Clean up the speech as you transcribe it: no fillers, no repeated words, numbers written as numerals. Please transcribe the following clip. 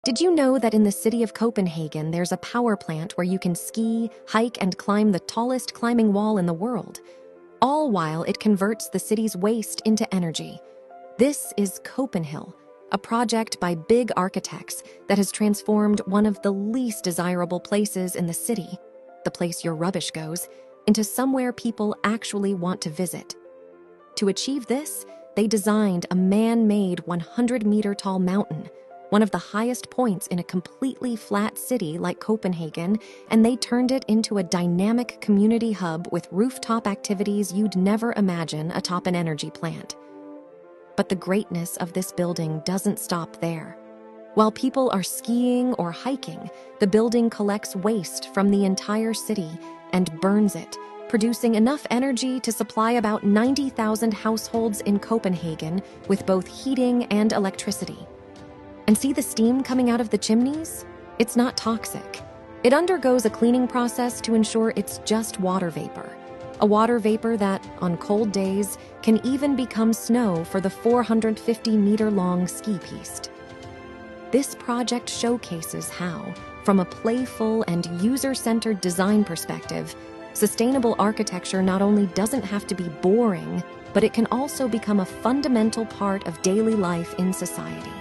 Did you know that in the city of Copenhagen, there's a power plant where you can ski, hike, and climb the tallest climbing wall in the world, all while it converts the city's waste into energy? This is Copenhill, a project by big architects that has transformed one of the least desirable places in the city, the place your rubbish goes, into somewhere people actually want to visit. To achieve this, they designed a man-made 100-meter-tall mountain, one of the highest points in a completely flat city like Copenhagen, and they turned it into a dynamic community hub with rooftop activities you'd never imagine atop an energy plant. But the greatness of this building doesn't stop there. While people are skiing or hiking, the building collects waste from the entire city and burns it, producing enough energy to supply about 90,000 households in Copenhagen with both heating and electricity. And see the steam coming out of the chimneys? It's not toxic. It undergoes a cleaning process to ensure it's just water vapor. A water vapor that, on cold days, can even become snow for the 450-meter-long ski piste. This project showcases how, from a playful and user-centered design perspective, sustainable architecture not only doesn't have to be boring, but it can also become a fundamental part of daily life in society.